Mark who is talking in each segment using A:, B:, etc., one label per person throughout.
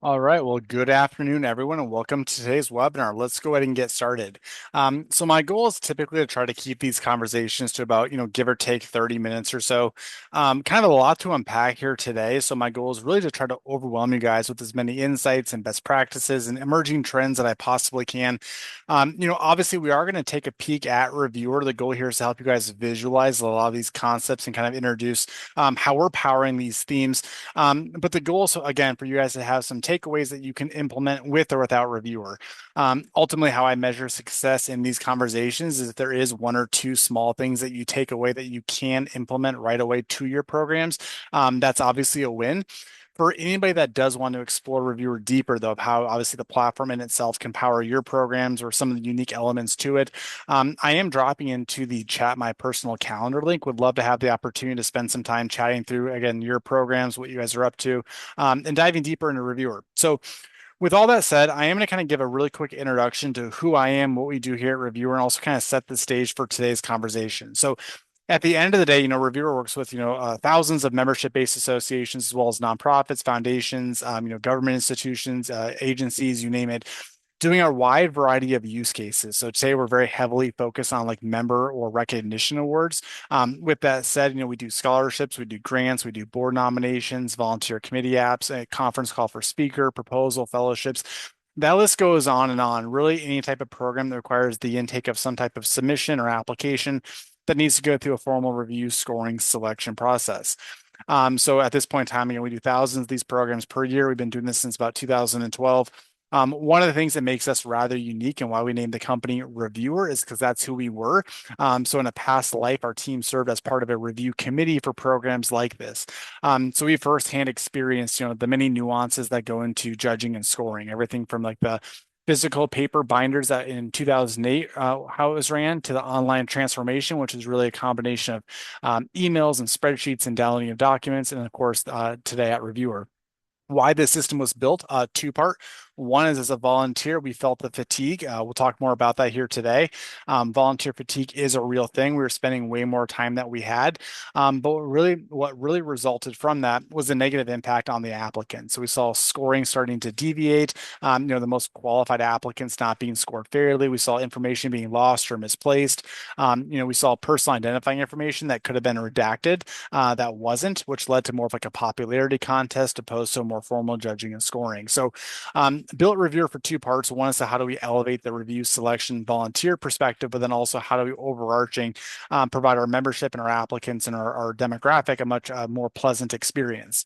A: All right. Well, good afternoon, everyone, and welcome to today's webinar. Let's go ahead and get started. So my goal is typically to try to keep these conversations to about, give or take 30 minutes or so. Kind of a lot to unpack here today. So my goal is really to try to overwhelm you guys with as many insights and best practices and emerging trends that I possibly can. Obviously we are going to take a peek at Reviewr. The goal here is to help you guys visualize a lot of these concepts and kind of introduce how we're powering these themes. But the goal is, again, for you guys to have some takeaways that you can implement with or without Reviewr. Ultimately, how I measure success in these conversations is if there is one or two small things that you take away that you can implement right away to your programs. That's obviously a win. For anybody that does want to explore Reviewr deeper, though, of how obviously the platform in itself can power your programs or some of the unique elements to it, I am dropping into the chat my personal calendar link. Would love to have the opportunity to spend some time chatting through, again, your programs, what you guys are up to, and diving deeper into Reviewr. So, with all that said, I am going to kind of give a really quick introduction to who I am, what we do here at Reviewr, and also kind of set the stage for today's conversation. So, at the end of the day, Reviewr works with, thousands of membership-based associations as well as nonprofits, foundations, government institutions, agencies, you name it, doing a wide variety of use cases. So today we're very heavily focused on like member or recognition awards. With that said, we do scholarships, we do grants, we do board nominations, volunteer committee apps, a conference call for speaker, proposal, fellowships. That list goes on and on. Really, any type of program that requires the intake of some type of submission or application that needs to go through a formal review, scoring, selection process. So at this point in time, we do thousands of these programs per year. We've been doing this since about 2012. One of the things that makes us rather unique and why we named the company Reviewr is because that's who we were. So in a past life, our team served as part of a review committee for programs like this. So we firsthand experienced, the many nuances that go into judging and scoring, everything from like the physical paper binders that in 2008, how it was ran, to the online transformation, which is really a combination of emails and spreadsheets and downloading of documents, and of course, today at Reviewr. Why this system was built, two-part. One is as a volunteer, we felt the fatigue. We'll talk more about that here today. Volunteer fatigue is a real thing. We were spending way more time than we had. But what really resulted from that was a negative impact on the applicant. So we saw scoring starting to deviate, the most qualified applicants not being scored fairly. We saw information being lost or misplaced. We saw personal identifying information that could have been redacted that wasn't, which led to more of like a popularity contest opposed to more formal judging and scoring. So built Reviewr for two parts. One is to how do we elevate the review selection volunteer perspective, but then also how do we overarching provide our membership and our applicants and our demographic a much more pleasant experience.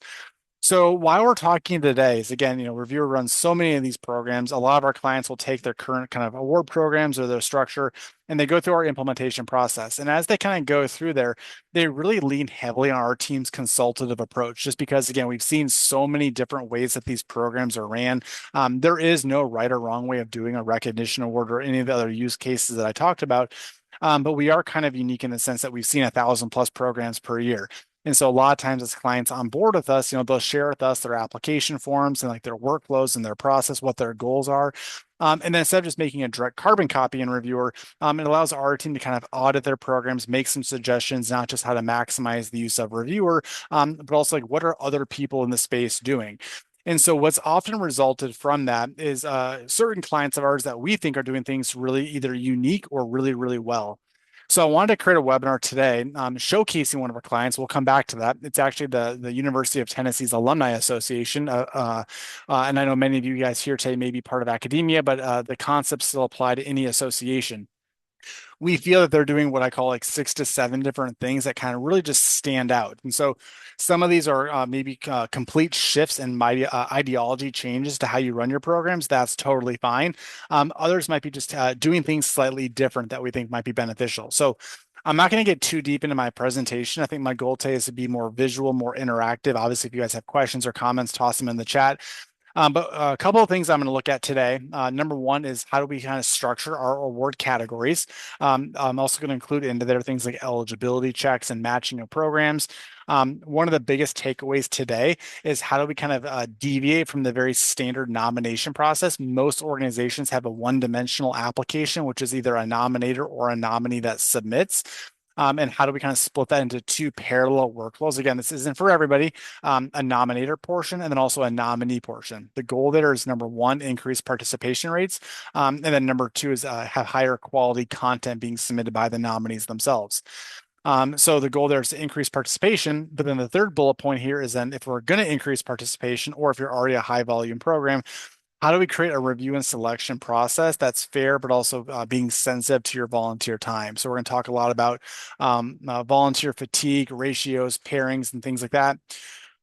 A: So while we're talking today is again, Reviewr runs so many of these programs. A lot of our clients will take their current kind of award programs or their structure and they go through our implementation process. And as they kind of go through there, they really lean heavily on our team's consultative approach, just because again, we've seen so many different ways that these programs are ran. There is no right or wrong way of doing a recognition award or any of the other use cases that I talked about. But we are kind of unique in the sense that we've seen 1,000+ programs per year. And so a lot of times as clients on board with us, they'll share with us their application forms and like their workflows and their process, what their goals are. And then instead of just making a direct carbon copy in Reviewr, it allows our team to kind of audit their programs, make some suggestions, not just how to maximize the use of Reviewr, but also like what are other people in the space doing. And so what's often resulted from that is certain clients of ours that we think are doing things really either unique or really, really well. So I wanted to create a webinar today showcasing one of our clients. We'll come back to that. It's actually the University of Tennessee's Alumni Association. And I know many of you guys here today may be part of academia, but the concepts still apply to any association. We feel that they're doing what I call like 6 to 7 different things that kind of really just stand out. And so some of these are maybe complete shifts in my ideology changes to how you run your programs. That's totally fine. Others might be just doing things slightly different that we think might be beneficial. So I'm not going to get too deep into my presentation. I think my goal today is to be more visual, more interactive. Obviously, if you guys have questions or comments, toss them in the chat. But a couple of things I'm going to look at today. Number one is how do we kind of structure our award categories? I'm also going to include into there things like eligibility checks and matching of programs. One of the biggest takeaways today is how do we kind of deviate from the very standard nomination process? Most organizations have a one-dimensional application, which is either a nominator or a nominee that submits. And how do we kind of split that into two parallel workflows? Again, this isn't for everybody. A nominator portion and then also a nominee portion. The goal there is number one, increase participation rates. And then number two is have higher quality content being submitted by the nominees themselves. So the goal there is to increase participation. But then the third bullet point here is then if we're going to increase participation, or if you're already a high volume program, how do we create a review and selection process that's fair, but also being sensitive to your volunteer time? So we're going to talk a lot about volunteer fatigue, ratios, pairings, and things like that.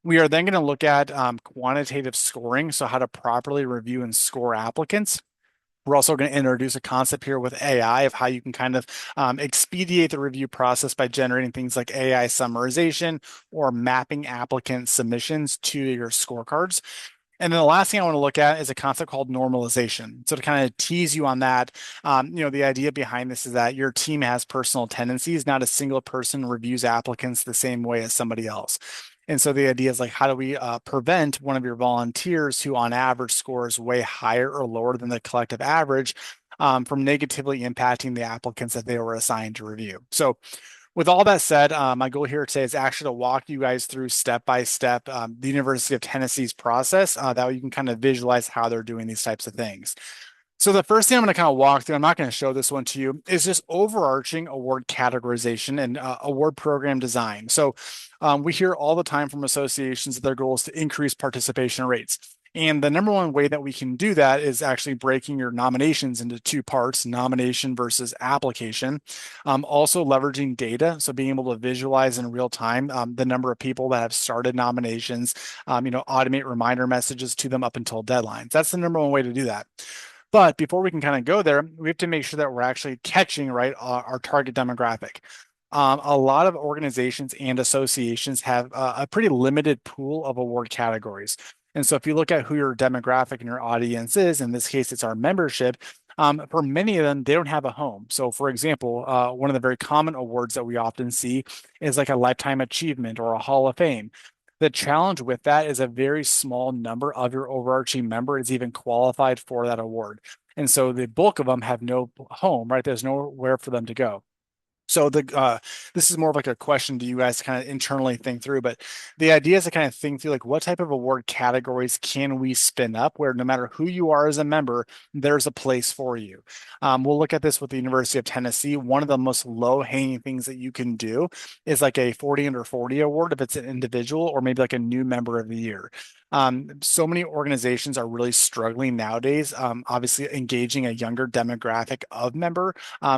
A: We are then going to look at quantitative scoring, so how to properly review and score applicants. We're also going to introduce a concept here with AI of how you can kind of expedite the review process by generating things like AI summarization or mapping applicant submissions to your scorecards. And then the last thing I want to look at is a concept called normalization. So to kind of tease you on that, the idea behind this is that your team has personal tendencies. Not a single person reviews applicants the same way as somebody else. And so the idea is like, how do we prevent one of your volunteers who on average scores way higher or lower than the collective average from negatively impacting the applicants that they were assigned to review? So with all that said, my goal here today is actually to walk you guys through step by step the University of Tennessee's process. That way you can kind of visualize how they're doing these types of things. So the first thing I'm going to kind of walk through, I'm not going to show this one to you, is just overarching award categorization and award program design. So we hear all the time from associations that their goal is to increase participation rates. And the number one way that we can do that is actually breaking your nominations into two parts, nomination versus application. Also leveraging data, so being able to visualize in real time the number of people that have started nominations, automate reminder messages to them up until deadlines. That's the number one way to do that. But before we can kind of go there, we have to make sure that we're actually catching right our target demographic. A lot of organizations and associations have a pretty limited pool of award categories. And so if you look at who your demographic and your audience is, in this case, it's our membership. For many of them, they don't have a home. So, for example, one of the very common awards that we often see is like a lifetime achievement or a Hall of Fame. The challenge with that is a very small number of your overarching member is even qualified for that award. And so the bulk of them have no home, right? There's nowhere for them to go. So this is more of like a question to you guys to kind of internally think through, but the idea is to kind of think through like what type of award categories can we spin up where no matter who you are as a member, there's a place for you. We'll look at this with the University of Tennessee. One of the most low-hanging things that you can do is like a 40 under 40 award if it's an individual or maybe like a new member of the year. So many organizations are really struggling nowadays, obviously engaging a younger demographic of member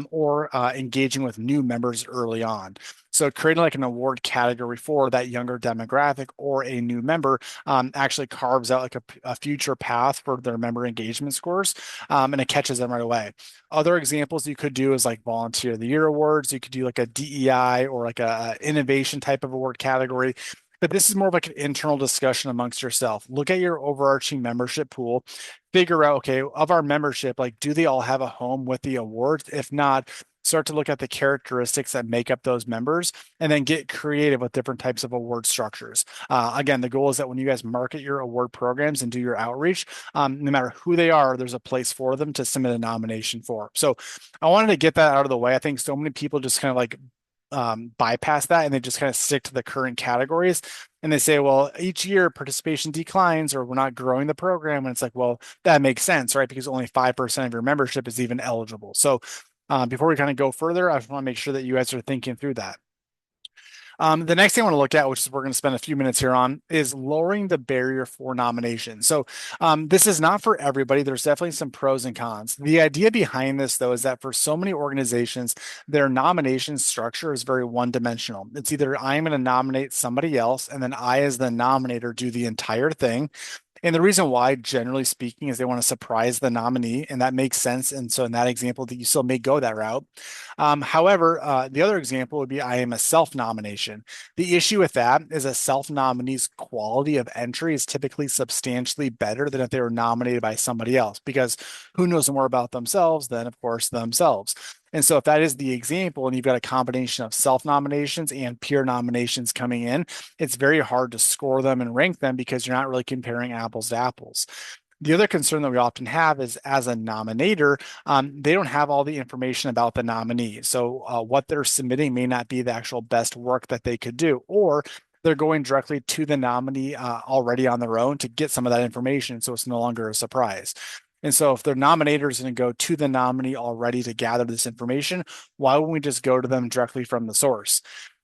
A: or engaging with new members early on. So creating like an award category for that younger demographic or a new member actually carves out like a future path for their member engagement scores and it catches them right away. Other examples you could do is like volunteer of the year awards. You could do like a DEI or like a innovation type of award category. But this is more of like an internal discussion amongst yourself. Look at your overarching membership pool, figure out, okay, of our membership, like, do they all have a home with the awards? If not, start to look at the characteristics that make up those members and then get creative with different types of award structures. Again, the goal is that when you guys market your award programs and do your outreach, no matter who they are, there's a place for them to submit a nomination for. So I wanted to get that out of the way. I think so many people just kind of like bypass that and they just kind of stick to the current categories and they say, well, each year participation declines or we're not growing the program. And it's like, well, that makes sense, right? Because only 5% of your membership is even eligible. So before we kind of go further, I just want to make sure that you guys are thinking through that. The next thing I want to look at, which is we're going to spend a few minutes here on, is lowering the barrier for nomination. So this is not for everybody. There's definitely some pros and cons. The idea behind this, though, is that for so many organizations, their nomination structure is very one-dimensional. It's either I'm going to nominate somebody else, and then I, as the nominator, do the entire thing. And the reason why, generally speaking, is they want to surprise the nominee, and that makes sense. And so in that example, that you still may go that route. However, the other example would be I am a self-nomination. The issue with that is a self-nominee's quality of entry is typically substantially better than if they were nominated by somebody else, because who knows more about themselves than, of course, themselves. And so if that is the example, and you've got a combination of self-nominations and peer nominations coming in, it's very hard to score them and rank them because you're not really comparing apples to apples. The other concern that we often have is as a nominator, they don't have all the information about the nominee. So what they're submitting may not be the actual best work that they could do, or they're going directly to the nominee already on their own to get some of that information. So it's no longer a surprise. And so if their nominator is going to go to the nominee already to gather this information, why wouldn't we just go to them directly from the source?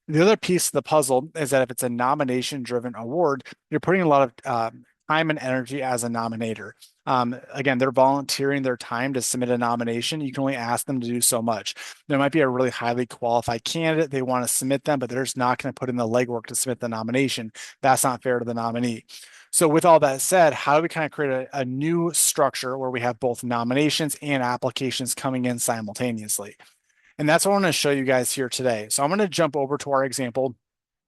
A: The other piece of the puzzle is that if it's a nomination driven award, you're putting a lot of time and energy as a nominator. Again, they're volunteering their time to submit a nomination. You can only ask them to do so much. There might be a really highly qualified candidate. They want to submit them, but they're just not going to put in the legwork to submit the nomination. That's not fair to the nominee. So, with all that said, how do we kind of create a new structure where we have both nominations and applications coming in simultaneously? And that's what I want to show you guys here today. So, I'm going to jump over to our example.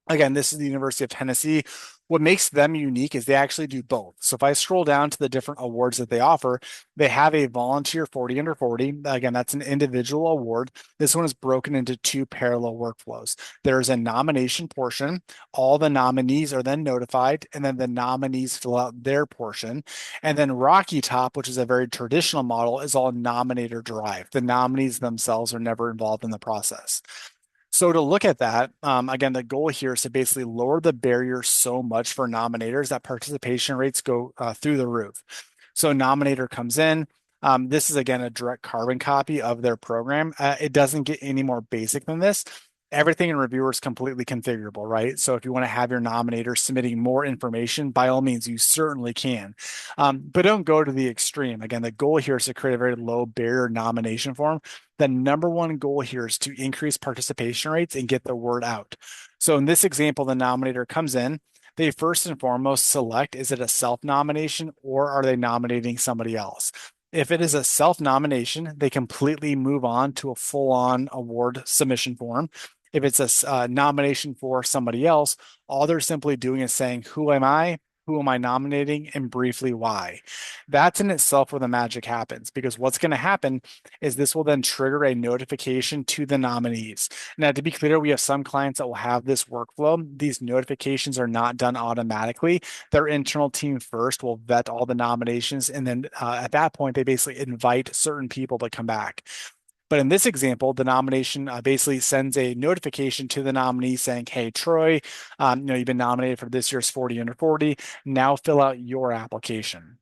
A: Again, this is the University of Tennessee. What makes them unique is they actually do both. So if I scroll down to the different awards that they offer, they have a volunteer 40 under 40. Again, that's an individual award. This one is broken into two parallel workflows. There's a nomination portion. All the nominees are then notified, and then the nominees fill out their portion. And then Rocky Top, which is a very traditional model, is all nominator derived. The nominees themselves are never involved in the process. So to look at that, again, the goal here is to basically lower the barrier so much for nominators that participation rates go through the roof. So nominator comes in. This is again a direct carbon copy of their program. It doesn't get any more basic than this. Everything in Reviewr is completely configurable, right? So if you want to have your nominator submitting more information, by all means, you certainly can. But don't go to the extreme. Again, the goal here is to create a very low barrier nomination form. The number one goal here is to increase participation rates and get the word out. So in this example, the nominator comes in. They first and foremost select, is it a self-nomination or are they nominating somebody else? If it is a self-nomination, they completely move on to a full-on award submission form. If it's a nomination for somebody else, all they're simply doing is saying, who am I? Who am I nominating? And briefly, why? That's in itself where the magic happens, because what's going to happen is this will then trigger a notification to the nominees. Now, to be clear, we have some clients that will have this workflow. These notifications are not done automatically. Their internal team first will vet all the nominations, and then at that point, they basically invite certain people to come back. But in this example, the nomination basically sends a notification to the nominee saying, "Hey, Troy, you've been nominated for this year's 40 under 40. Now fill out your application."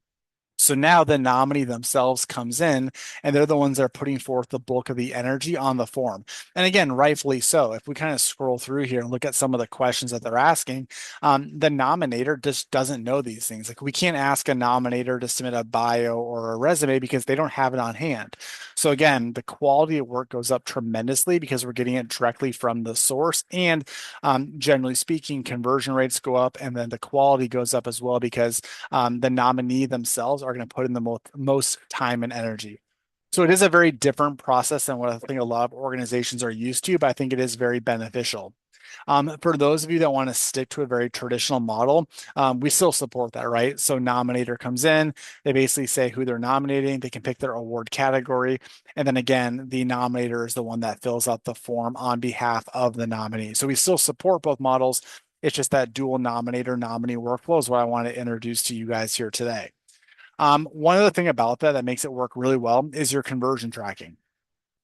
A: So now the nominee themselves comes in and they're the ones that are putting forth the bulk of the energy on the form. And again, rightfully so. If we kind of scroll through here and look at some of the questions that they're asking, the nominator just doesn't know these things. Like we can't ask a nominator to submit a bio or a resume because they don't have it on hand. So again, the quality of work goes up tremendously because we're getting it directly from the source. And generally speaking, conversion rates go up and then the quality goes up as well because the nominee themselves are going to put in the most time and energy. So it is a very different process than what I think a lot of organizations are used to, but I think it is very beneficial. For those of you that want to stick to a very traditional model, we still support that, right? So nominator comes in, they basically say who they're nominating, they can pick their award category, and then again, the nominator is the one that fills out the form on behalf of the nominee. So we still support both models. It's just that dual nominator nominee workflow is what I want to introduce to you guys here today. One other thing about that makes it work really well is your conversion tracking.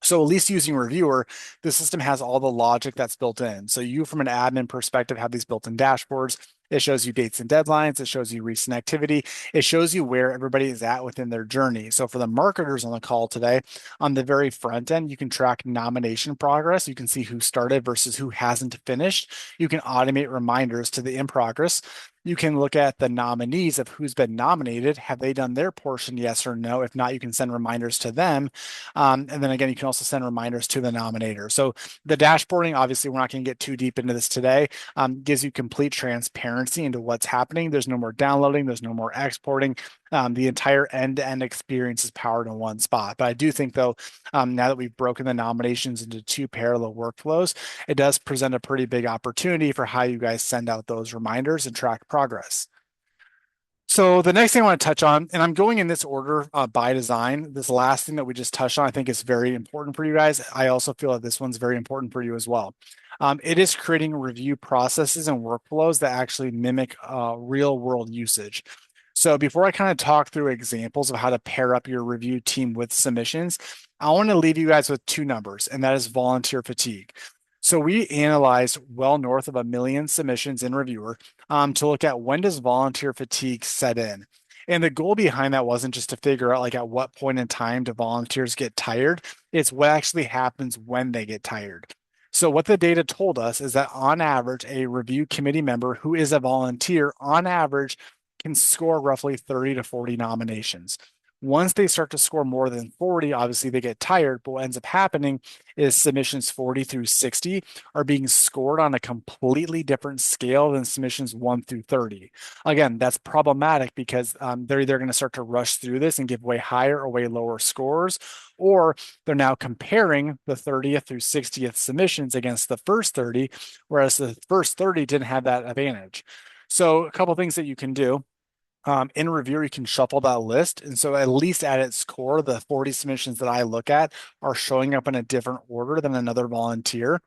A: So at least using Reviewr, the system has all the logic that's built in. So you, from an admin perspective, have these built-in dashboards. It shows you dates and deadlines. It shows you recent activity. It shows you where everybody is at within their journey. So for the marketers on the call today, on the very front end, you can track nomination progress. You can see who started versus who hasn't finished. You can automate reminders to the in progress. You can look at the nominees of who's been nominated. Have they done their portion, yes or no? If not, you can send reminders to them. And then again, you can also send reminders to the nominator. So the dashboarding, obviously, we're not going to get too deep into this today, gives you complete transparency into what's happening. There's no more downloading. There's no more exporting. The entire end-to-end experience is powered in one spot. But I do think, though, now that we've broken the nominations into two parallel workflows, it does present a pretty big opportunity for how you guys send out those reminders and track progress. So the next thing I want to touch on, and I'm going in this order by design. This last thing that we just touched on, I think is very important for you guys. I also feel that this one's very important for you as well. It is creating review processes and workflows that actually mimic real world usage. So before I kind of talk through examples of how to pair up your review team with submissions, I want to leave you guys with two numbers, and that is volunteer fatigue. So we analyzed well north of 1 million submissions in Reviewr to look at when does volunteer fatigue set in. And the goal behind that wasn't just to figure out like at what point in time do volunteers get tired. It's what actually happens when they get tired. So what the data told us is that on average, a review committee member who is a volunteer on average can score roughly 30 to 40 nominations. Once they start to score more than 40, obviously they get tired. But what ends up happening is submissions 40 through 60 are being scored on a completely different scale than submissions 1 through 30. Again, that's problematic because they're either going to start to rush through this and give way higher or way lower scores, or they're now comparing the 30th through 60th submissions against the first 30, whereas the first 30 didn't have that advantage. So, a couple things that you can do. In Reviewr, you can shuffle that list. And so, at least at its core, the 40 submissions that I look at are showing up in a different order than another volunteer.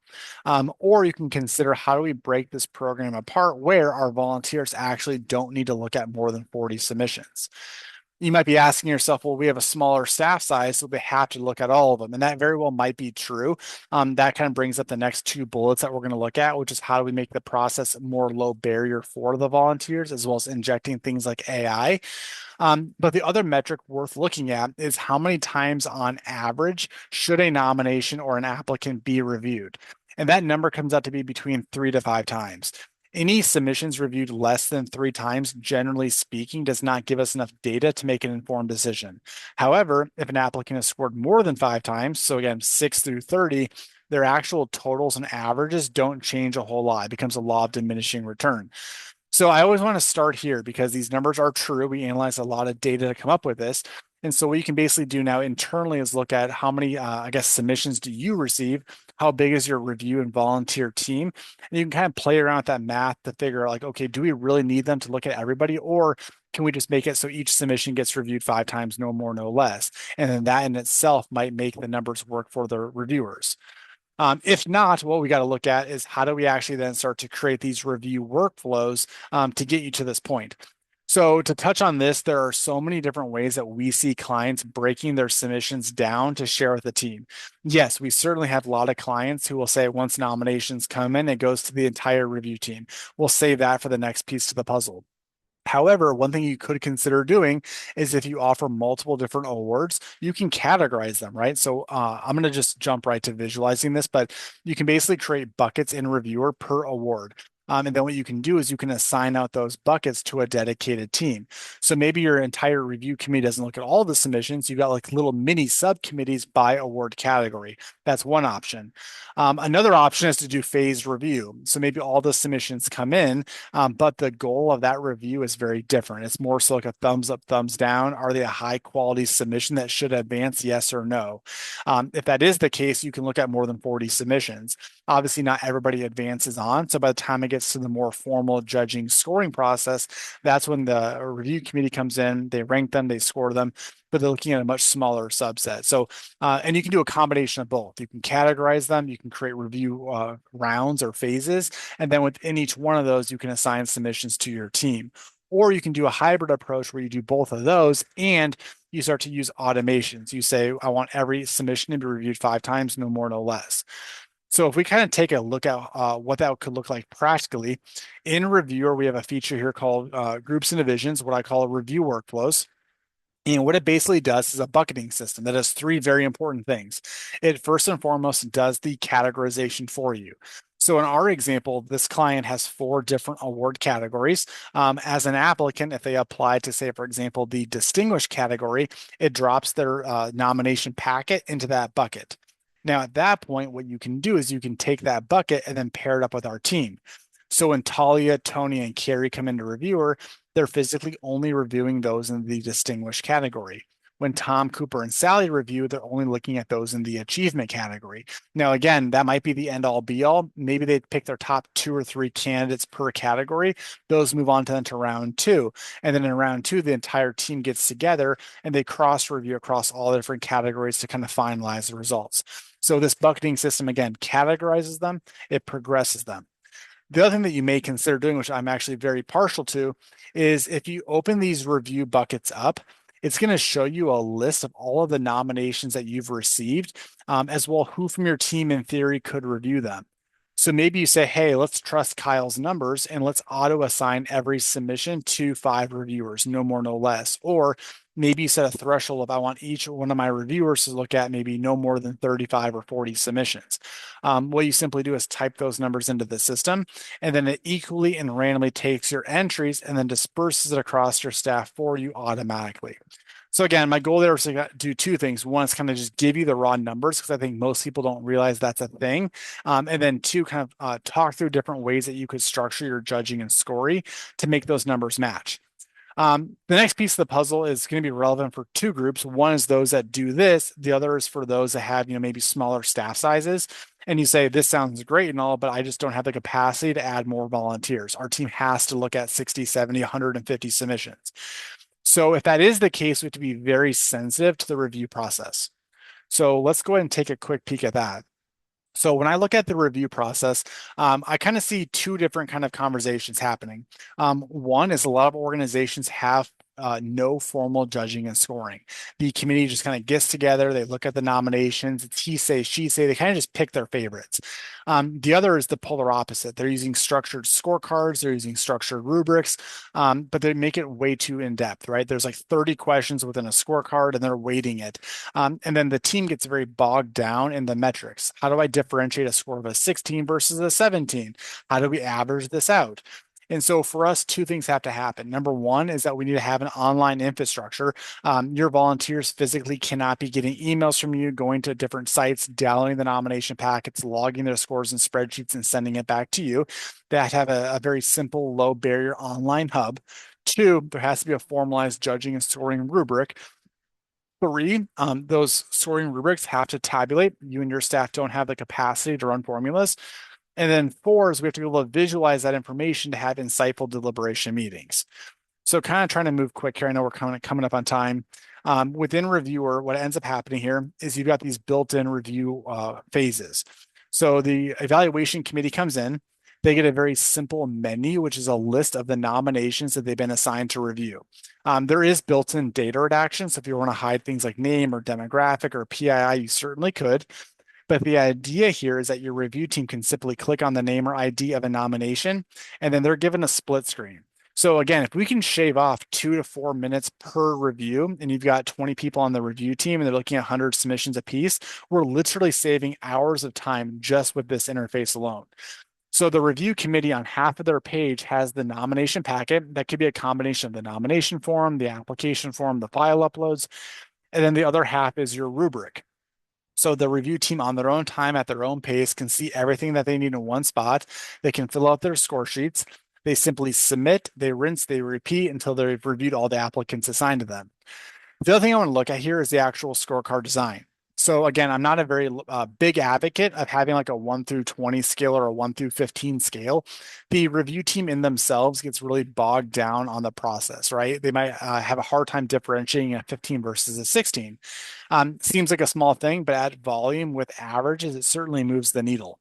A: Or you can consider how do we break this program apart where our volunteers actually don't need to look at more than 40 submissions. You might be asking yourself, well, we have a smaller staff size, so they have to look at all of them. And that very well might be true. That kind of brings up the next two bullets that we're going to look at, which is how do we make the process more low barrier for the volunteers, as well as injecting things like AI. But the other metric worth looking at is how many times on average should a nomination or an applicant be reviewed? And that number comes out to be between 3 to 5 times. Any submissions reviewed less than 3 times, generally speaking, does not give us enough data to make an informed decision. However, if an applicant has scored more than 5 times, so again, 6 through 30, their actual totals and averages don't change a whole lot. It becomes a law of diminishing return. So I always want to start here because these numbers are true. We analyze a lot of data to come up with this. And so what you can basically do now internally is look at how many, I guess, submissions do you receive? How big is your review and volunteer team? And you can kind of play around with that math to figure out like, okay, do we really need them to look at everybody? Or can we just make it so each submission gets reviewed 5 times, no more, no less? And then that in itself might make the numbers work for the reviewers. If not, what we got to look at is how do we actually then start to create these review workflows to get you to this point. So to touch on this, there are so many different ways that we see clients breaking their submissions down to share with the team. Yes, we certainly have a lot of clients who will say once nominations come in, it goes to the entire review team. We'll save that for the next piece to the puzzle. However, one thing you could consider doing is if you offer multiple different awards, you can categorize them, right? So I'm going to just jump right to visualizing this, but you can basically create buckets in Reviewr per award. And then what you can do is you can assign out those buckets to a dedicated team. So maybe your entire review committee doesn't look at all the submissions. You've got like little mini subcommittees by award category. That's one option. Another option is to do phased review. So maybe all the submissions come in, but the goal of that review is very different. It's more so like a thumbs up, thumbs down. Are they a high quality submission that should advance, yes or no? If that is the case, you can look at more than 40 submissions. Obviously, not everybody advances on. So by the time it gets to the more formal judging scoring process, that's when the review committee comes in, they rank them, they score them, but they're looking at a much smaller subset. So, and you can do a combination of both. You can categorize them, you can create review rounds or phases, and then within each one of those, you can assign submissions to your team. Or you can do a hybrid approach where you do both of those and you start to use automations. You say, I want every submission to be reviewed 5 times, no more, no less. So if we kind of take a look at what that could look like practically, in Reviewr, we have a feature here called groups and divisions, what I call review workflows. And what it basically does is a bucketing system that does three very important things. It first and foremost does the categorization for you. So in our example, this client has 4 different award categories. As an applicant, if they apply to, say, for example, the distinguished category, it drops their nomination packet into that bucket. Now, at that point, what you can do is you can take that bucket and then pair it up with our team. So when Talia, Tony, and Carrie come into Reviewr, they're physically only reviewing those in the distinguished category. When Tom, Cooper, and Sally review, they're only looking at those in the achievement category. Now, again, that might be the end all be all. Maybe they pick their top 2 or 3 candidates per category. Those move on to round two. And then in round two, the entire team gets together and they cross review across all the different categories to kind of finalize the results. So this bucketing system, again, categorizes them, it progresses them. The other thing that you may consider doing, which I'm actually very partial to, is if you open these review buckets up, it's going to show you a list of all of the nominations that you've received, as well who from your team in theory could review them. So maybe you say, hey, let's trust Kyle's numbers and let's auto assign every submission to 5 reviewers, no more, no less. Or maybe you set a threshold of I want each one of my reviewers to look at maybe no more than 35 or 40 submissions. What you simply do is type those numbers into the system, and then it equally and randomly takes your entries and then disperses it across your staff for you automatically. So again, my goal there is to do two things. One is kind of just give you the raw numbers because I think most people don't realize that's a thing. And then two, kind of talk through different ways that you could structure your judging and scoring to make those numbers match. The next piece of the puzzle is going to be relevant for two groups. One is those that do this. The other is for those that have, maybe smaller staff sizes. And you say, this sounds great and all, but I just don't have the capacity to add more volunteers. Our team has to look at 60, 70, 150 submissions. So if that is the case, we have to be very sensitive to the review process. So let's go ahead and take a quick peek at that. So when I look at the review process, I kind of see two different kind of conversations happening. One is a lot of organizations have no formal judging and scoring. The committee just kind of gets together, they look at the nominations, it's he say, she say, they kind of just pick their favorites. The other is the polar opposite. They're using structured scorecards, they're using structured rubrics, but they make it way too in depth, right? There's like 30 questions within a scorecard and they're weighting it. And then the team gets very bogged down in the metrics. How do I differentiate a score of a 16 versus a 17? How do we average this out? And so for us, two things have to happen. Number one is that we need to have an online infrastructure. Your volunteers physically cannot be getting emails from you, going to different sites, downloading the nomination packets, logging their scores in spreadsheets, and sending it back to you. That have a very simple, low barrier online hub. Two, there has to be a formalized judging and scoring rubric. Three, those scoring rubrics have to tabulate. You and your staff don't have the capacity to run formulas. And then four is we have to be able to visualize that information to have insightful deliberation meetings. So kind of trying to move quick here. I know we're coming up on time. Within Reviewr, what ends up happening here is you've got these built-in review phases. So the evaluation committee comes in, they get a very simple menu, which is a list of the nominations that they've been assigned to review. There is built-in data redaction. So if you want to hide things like name or demographic or PII, you certainly could. But the idea here is that your review team can simply click on the name or ID of a nomination, and then they're given a split screen. So again, if we can shave off 2 to 4 minutes per review, and you've got 20 people on the review team and they're looking at 100 submissions apiece, we're literally saving hours of time just with this interface alone. So the review committee on half of their page has the nomination packet. That could be a combination of the nomination form, the application form, the file uploads, and then the other half is your rubric. So the review team on their own time at their own pace can see everything that they need in one spot. They can fill out their score sheets. They simply submit, they rinse, they repeat until they've reviewed all the applicants assigned to them. The other thing I want to look at here is the actual scorecard design. So again, I'm not a very big advocate of having like a 1 through 20 scale or a 1 through 15 scale. The review team in themselves gets really bogged down on the process, right? They might have a hard time differentiating a 15 versus a 16. Seems like a small thing, but at volume with averages, it certainly moves the needle.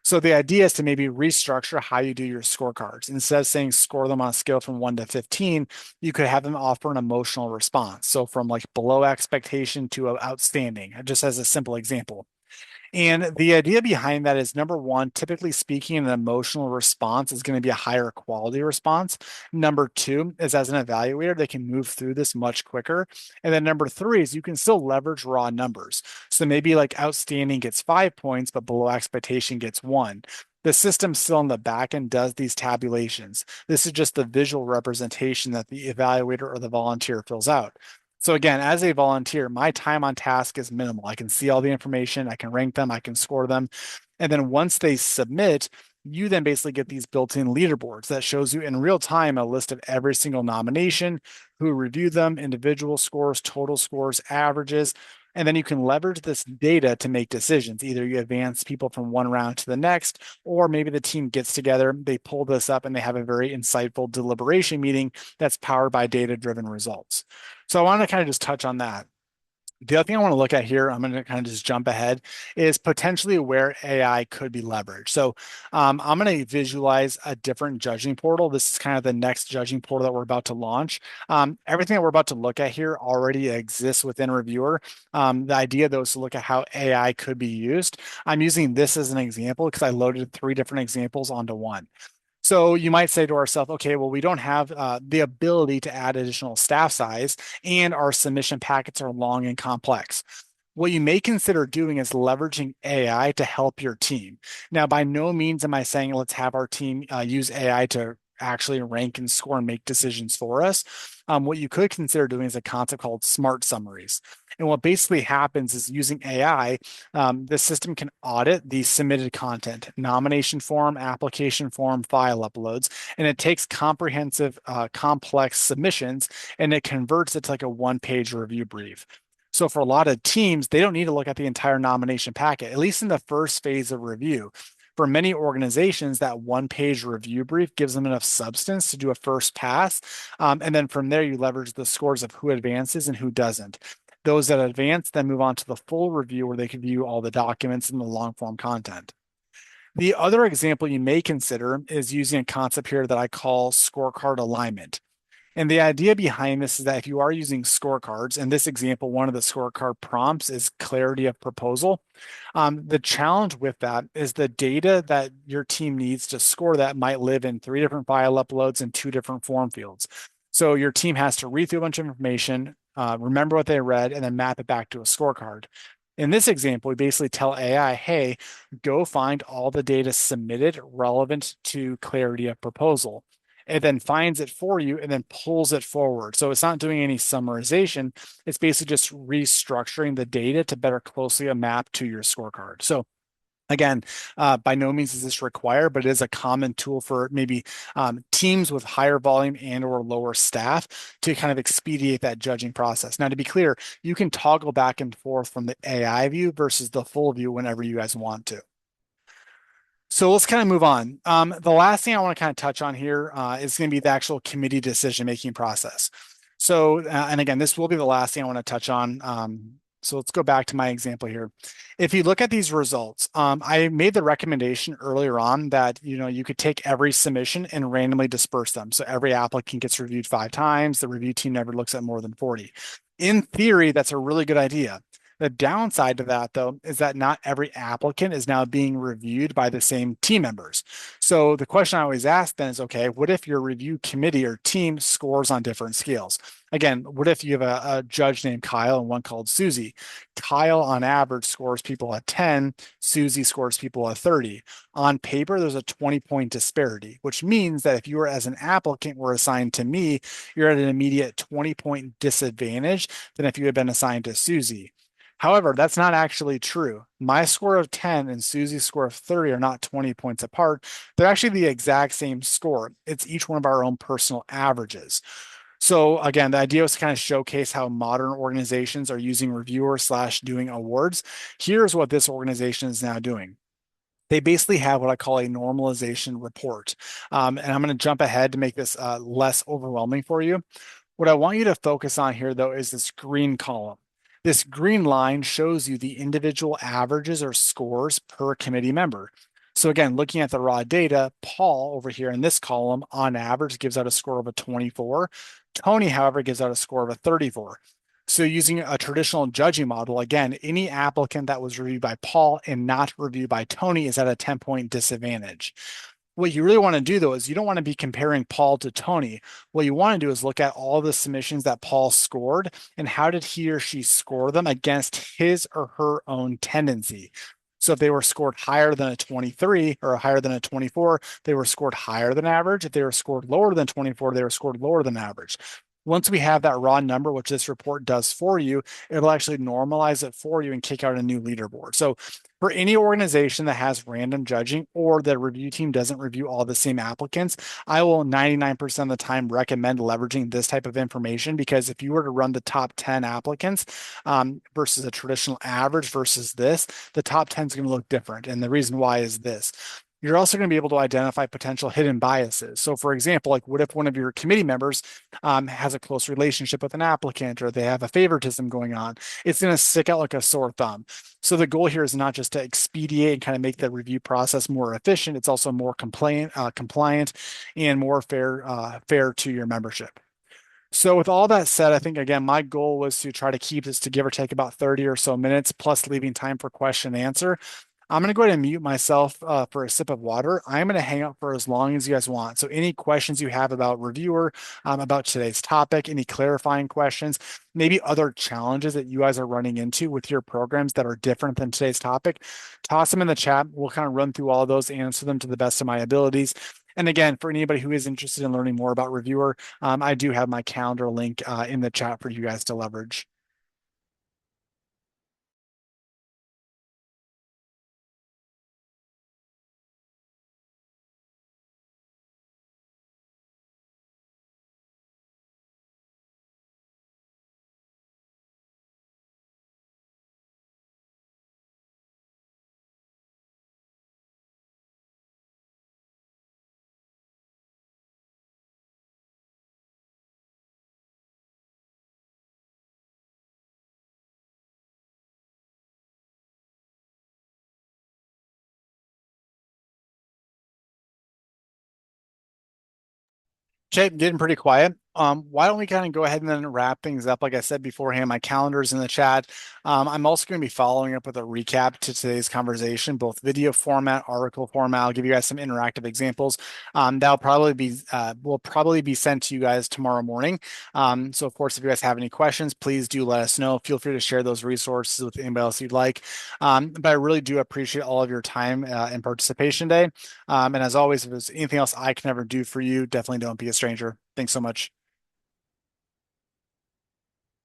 A: So the idea is to maybe restructure how you do your scorecards. Instead of saying score them on a scale from 1 to 15, you could have them offer an emotional response. So from like below expectation to outstanding, just as a simple example. And the idea behind that is number one, typically speaking, an emotional response is going to be a higher quality response. Number two is as an evaluator, they can move through this much quicker. And then number three is you can still leverage raw numbers. So maybe like outstanding gets 5 points, but below expectation gets one. The system still on the back end does these tabulations. This is just the visual representation that the evaluator or the volunteer fills out. So again, as a volunteer, my time on task is minimal. I can see all the information, I can rank them, I can score them. And then once they submit, you then basically get these built-in leaderboards that shows you in real time a list of every single nomination, who reviewed them, individual scores, total scores, averages. And then you can leverage this data to make decisions. Either you advance people from one round to the next, or maybe the team gets together, they pull this up, and they have a very insightful deliberation meeting that's powered by data-driven results. So I want to kind of just touch on that. The other thing I want to look at here, I'm going to kind of just jump ahead, is potentially where AI could be leveraged. So I'm going to visualize a different judging portal. This is kind of the next judging portal that we're about to launch. Everything that we're about to look at here already exists within Reviewr. The idea, though, is to look at how AI could be used. I'm using this as an example because I loaded three different examples onto one. So you might say to ourselves, okay, well, we don't have the ability to add additional staff size, and our submission packets are long and complex. What you may consider doing is leveraging AI to help your team. Now, by no means am I saying let's have our team use AI to actually rank and score and make decisions for us. What you could consider doing is a concept called smart summaries. And what basically happens is using AI, the system can audit the submitted content, nomination form, application form, file uploads, and it takes comprehensive, complex submissions and it converts it to like a one-page review brief. So for a lot of teams, they don't need to look at the entire nomination packet, at least in the first phase of review. For many organizations, that one-page review brief gives them enough substance to do a first pass. And then from there, you leverage the scores of who advances and who doesn't. Those that advance then move on to the full review where they can view all the documents and the long form content. The other example you may consider is using a concept here that I call scorecard alignment. And the idea behind this is that if you are using scorecards, in this example, one of the scorecard prompts is clarity of proposal. The challenge with that is the data that your team needs to score that might live in three different file uploads and two different form fields. So your team has to read through a bunch of information, remember what they read, and then map it back to a scorecard. In this example, we basically tell AI, hey, go find all the data submitted relevant to clarity of proposal. It then finds it for you and then pulls it forward. So it's not doing any summarization. It's basically just restructuring the data to better closely map to your scorecard. So again, by no means is this required, but it is a common tool for maybe teams with higher volume and or lower staff to kind of expedite that judging process. Now, to be clear, you can toggle back and forth from the AI view versus the full view whenever you guys want to. So let's kind of move on. The last thing I want to kind of touch on here is going to be the actual committee decision-making process. So, and again, this will be the last thing I want to touch on. So let's go back to my example here. If you look at these results, I made the recommendation earlier on that you could take every submission and randomly disperse them. So every applicant gets reviewed 5 times. The review team never looks at more than 40. In theory, that's a really good idea. The downside to that, though, is that not every applicant is now being reviewed by the same team members. So the question I always ask then is, okay, what if your review committee or team scores on different scales? Again, what if you have a judge named Kyle and one called Susie? Kyle, on average, scores people at 10. Susie scores people at 30. On paper, there's a 20-point disparity, which means that if you were as an applicant were assigned to me, you're at an immediate 20-point disadvantage than if you had been assigned to Susie. However, that's not actually true. My score of 10 and Susie's score of 30 are not 20 points apart. They're actually the exact same score. It's each one of our own personal averages. So again, the idea was to kind of showcase how modern organizations are using Reviewr slash doing awards. Here's what this organization is now doing. They basically have what I call a normalization report. And I'm going to jump ahead to make this less overwhelming for you. What I want you to focus on here, though, is this green column. This green line shows you the individual averages or scores per committee member. So again, looking at the raw data, Paul over here in this column on average gives out a score of a 24. Tony, however, gives out a score of a 34. So using a traditional judging model, again, any applicant that was reviewed by Paul and not reviewed by Tony is at a 10-point disadvantage. What you really want to do, though, is you don't want to be comparing Paul to Tony. What you want to do is look at all the submissions that Paul scored and how did he or she score them against his or her own tendency. So if they were scored higher than a 23 or higher than a 24, they were scored higher than average. If they were scored lower than 24, they were scored lower than average. Once we have that raw number, which this report does for you, it'll actually normalize it for you and kick out a new leaderboard. So for any organization that has random judging or the review team doesn't review all the same applicants, I will 99% of the time recommend leveraging this type of information because if you were to run the top 10 applicants versus a traditional average versus this, the top 10 is going to look different. And the reason why is this. You're also going to be able to identify potential hidden biases. So, for example, like what if one of your committee members has a close relationship with an applicant or they have a favoritism going on? It's going to stick out like a sore thumb. So, the goal here is not just to expedite and kind of make the review process more efficient, it's also more compliant and more fair to your membership. So, with all that said, I think again, my goal was to try to keep this to give or take about 30 or so minutes, plus leaving time for question and answer. I'm going to go ahead and mute myself for a sip of water. I'm going to hang out for as long as you guys want. So, any questions you have about Reviewr, about today's topic, any clarifying questions, maybe other challenges that you guys are running into with your programs that are different than today's topic, toss them in the chat. We'll kind of run through all of those, answer them to the best of my abilities. And again, for anybody who is interested in learning more about Reviewr, I do have my calendar link in the chat for you guys to leverage. Jay, getting pretty quiet. Why don't we kind of go ahead and then wrap things up? Like I said beforehand, my calendar's in the chat. I'm also going to be following up with a recap to today's conversation, both video format, article format. I'll give you guys some interactive examples. That'll probably be will probably be sent to you guys tomorrow morning. So of course, if you guys have any questions, please do let us know. Feel free to share those resources with anybody else you'd like. But I really do appreciate all of your time and participation today. And as always, if there's anything else I can ever do for you, definitely don't be a stranger. Thanks so much.